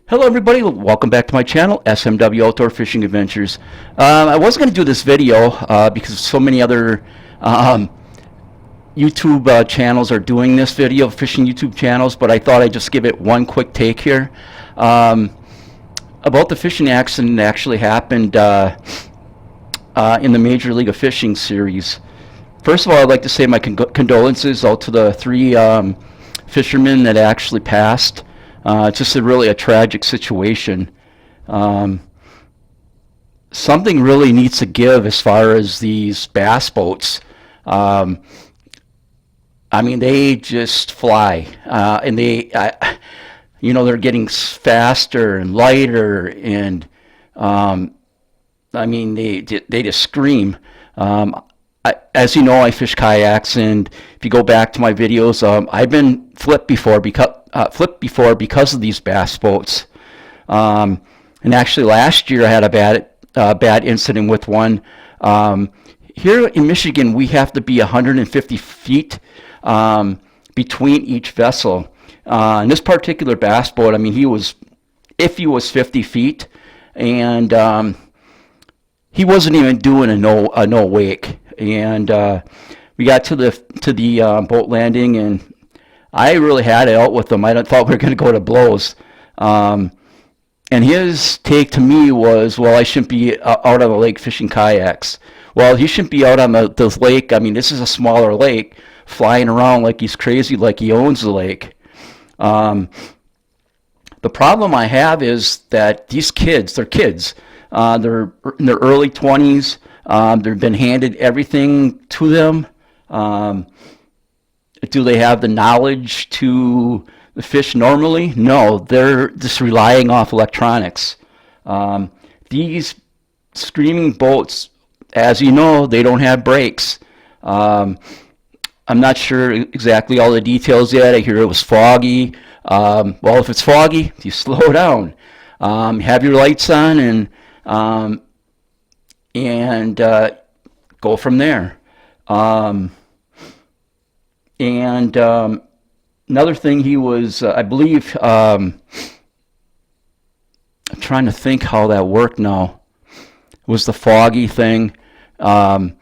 Hello everybody, welcome back to my channel, S.M.W. Outdoor Fishing Adventures. I wasn't going to do this video because so many other YouTube channels are doing this video, fishing YouTube channels, but I thought I'd just give it one quick take here. About the fishing accident that actually happened in the Major League of Fishing series. First of all, I'd like to say my condolences out to the three fishermen that actually passed. It's just really a tragic situation. Something really needs to give as far as these bass boats. I mean, they just fly, and they're getting faster and lighter, and I mean, they just scream. As you know, I fish kayaks, and if you go back to my videos, I've been flipped before because of these bass boats. And actually, last year I had a bad incident with one. Here in Michigan, we have to be 150 feet between each vessel. And this particular bass boat, I mean, he was 50 feet, and he wasn't even doing a no wake. And we got to the boat landing, and I really had it out with him. I thought we were going to go to blows. And his take to me was, well, I shouldn't be out on the lake fishing kayaks. Well, he shouldn't be out on the lake. I mean, this is a smaller lake, flying around like he's crazy, like he owns the lake. The problem I have is that these kids, they're kids. They're in their early 20s. They've been handed everything to them. Do they have the knowledge to fish normally? No, they're just relying off electronics. These screaming boats, as you know, they don't have brakes. I'm not sure exactly all the details yet. I hear it was foggy. Well, if it's foggy, you slow down. Have your lights on and go from there. Another thing, he was, I believe, I'm trying to think how that worked now. It was the foggy thing. And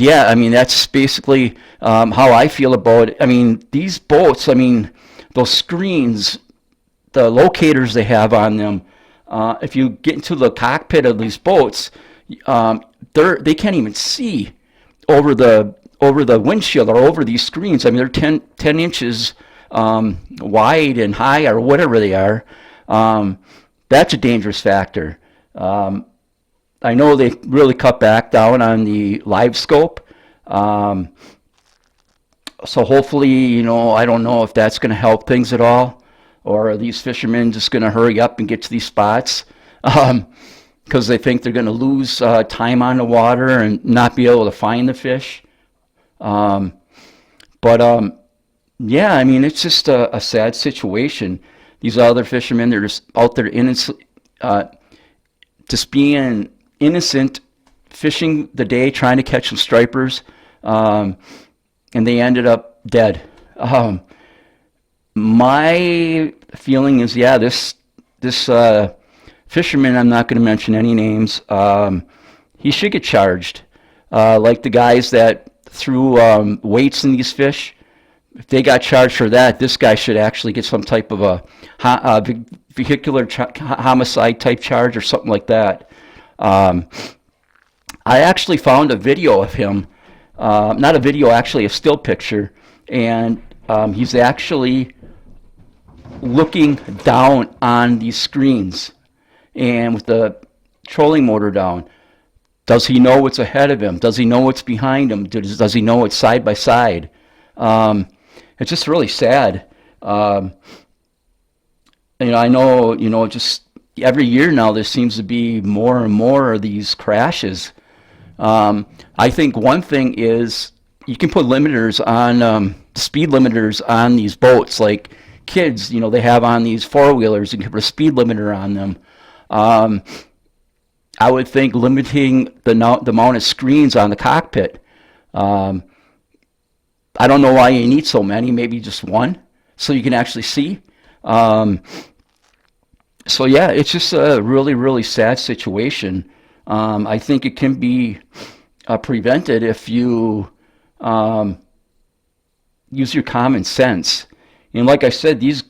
yeah, I mean, that's basically how I feel about it. I mean, these boats, I mean, those screens, the locators they have on them, if you get into the cockpit of these boats, they can't even see over the windshield or over these screens. I mean, they're 10 inches wide and high, or whatever they are. That's a dangerous factor. I know they really cut back down on the live scope. So hopefully, I don't know if that's going to help things at all, or are these fishermen just going to hurry up and get to these spots because they think they're going to lose time on the water and not be able to find the fish. Yeah, I mean, it's just a sad situation. These other fishermen, they're just out there just being innocent, fishing the day, trying to catch some stripers, and they ended up dead. My feeling is, yeah, this fisherman, I'm not going to mention any names, he should get charged. Like the guys that threw weights in these fish, if they got charged for that, this guy should actually get some type of a vehicular homicide type charge or something like that. I actually found a video of him, not a video, actually a still picture, and he's actually looking down on these screens, and with the trolling motor down. Does he know what's ahead of him? Does he know what's behind him? Does he know what's side by side? It's just really sad. I know, just every year now there seems to be more and more of these crashes. I think one thing is you can put limiters on, speed limiters on these boats. Like kids, they have on these four-wheelers, you can put a speed limiter on them. I would think limiting the amount of screens on the cockpit. I don't know why you need so many, maybe just one. so you can actually see. Um, so yeah, it's just a really, really sad situation. I think it can be prevented if you um, use your common sense. And like I said, these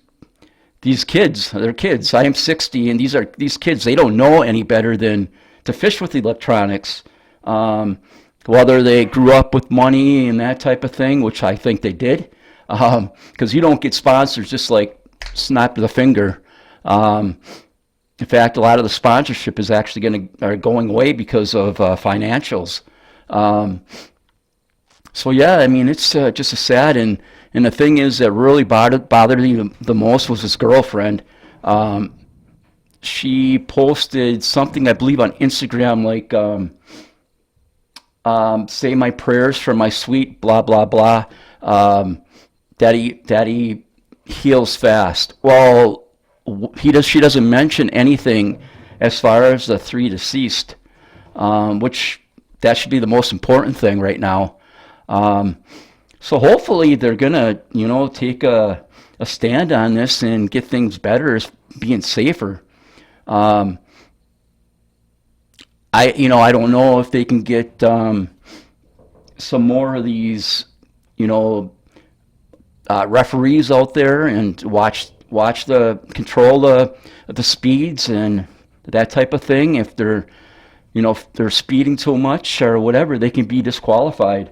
kids, they're kids. I am 60, and these kids. They don't know any better than to fish with electronics. Um, Whether they grew up with money and that type of thing, which I think they did, because you don't get sponsors just like snap of the finger. Um, in fact, a lot of the sponsorship is actually going away because of financials. Um, so yeah, I mean it's just a sad, and the thing is that really bothered me the most was his girlfriend. Um, she posted something I believe on Instagram like say my prayers for my sweet blah blah blah. Um, Daddy heals fast. Well, she doesn't mention anything as far as the three deceased, which that should be the most important thing right now. Um, so hopefully they're gonna, take a stand on this and get things better as being safer. Um, I don't know if they can get some more of these, you know, referees out there and watch the control the speeds and that type of thing. If they're speeding too much or whatever, they can be disqualified.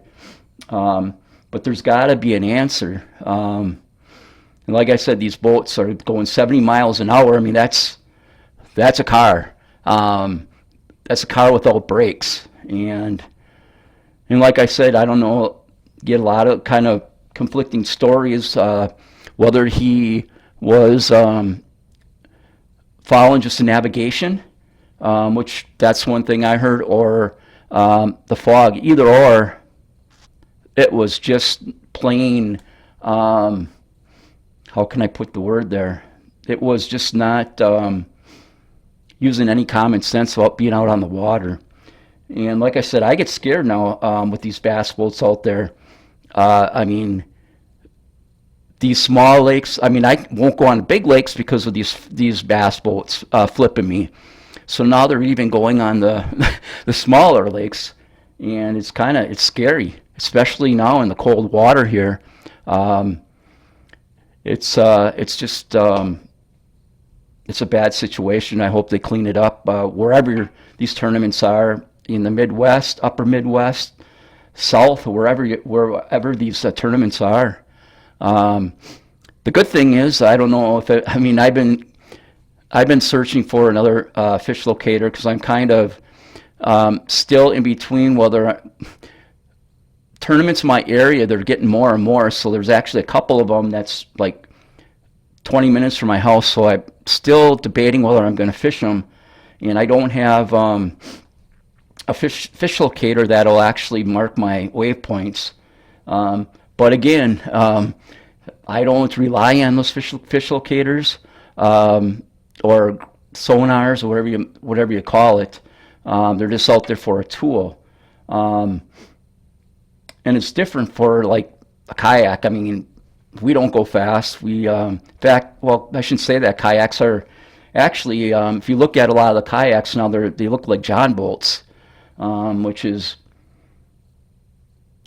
But there's got to be an answer. And like I said, these boats are going 70 miles an hour. I mean, that's a car. That's a car without brakes. And like I said, I don't know, get a lot of kind of conflicting stories, whether he was following just the navigation, which that's one thing I heard, or the fog. Either or, it was just plain, how can I put the word there? It was just not using any common sense about being out on the water. And like I said, I get scared now with these bass boats out there. I mean, these small lakes. I mean, I won't go on big lakes because of these bass boats flipping me. So now they're even going on the the smaller lakes, and it's scary, especially now in the cold water here. Um, it's just it's a bad situation. I hope they clean it up wherever these tournaments are in the Midwest, Upper Midwest, South, wherever these tournaments are. Um, the good thing is, I don't know if I mean I've been searching for another fish locator because I'm kind of still in between whether tournaments in my area, they're getting more and more. So there's actually a couple of them that's like 20 minutes from my house. So I'm still debating whether I'm going to fish them, and I don't have a fish locator that'll actually mark my waypoints. But again, I don't rely on those fish locators or sonars or whatever you call it. They're just out there for a tool, and it's different for like a kayak. I mean, we don't go fast. In fact, well, I shouldn't say that. Kayaks are actually, if you look at a lot of the kayaks now, they look like John boats, which is,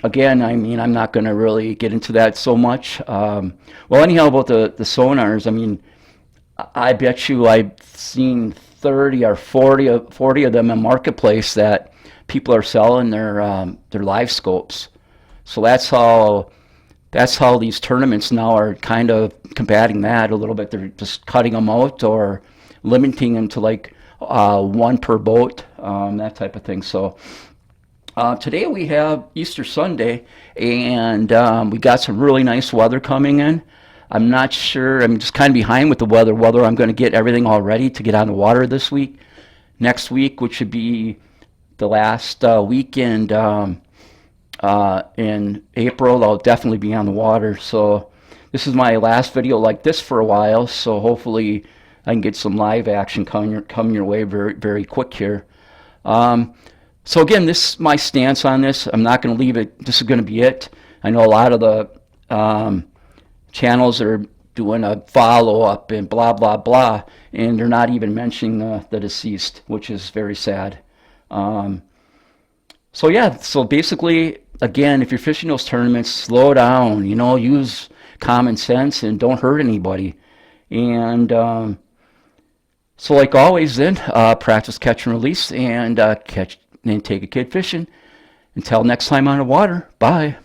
again, I mean, I'm not going to really get into that so much. Well, anyhow, about the sonars, I mean, I bet you I've seen 30 or 40 of them in marketplace that people are selling their live scopes. So that's how these tournaments now are kind of combating that a little bit. They're just cutting them out or limiting them to like one per boat, that type of thing. So today we have Easter Sunday, and we got some really nice weather coming in. I'm not sure. I'm just kind of behind with the weather, whether I'm going to get everything all ready to get on the water this week. Next week, which should be the last weekend in April, I'll definitely be on the water. So this is my last video like this for a while. So hopefully I can get some live action coming your way very, very quick here. So again, this is my stance on this. I'm not going to leave it. This is going to be it. I know a lot of the channels that are doing a follow-up and blah, blah, blah, and they're not even mentioning the deceased, which is very sad. Um, so yeah, so basically, again, if you're fishing those tournaments, slow down, use common sense and don't hurt anybody. And so like always then, practice catch and release and catch and take a kid fishing. Until next time on the water, bye.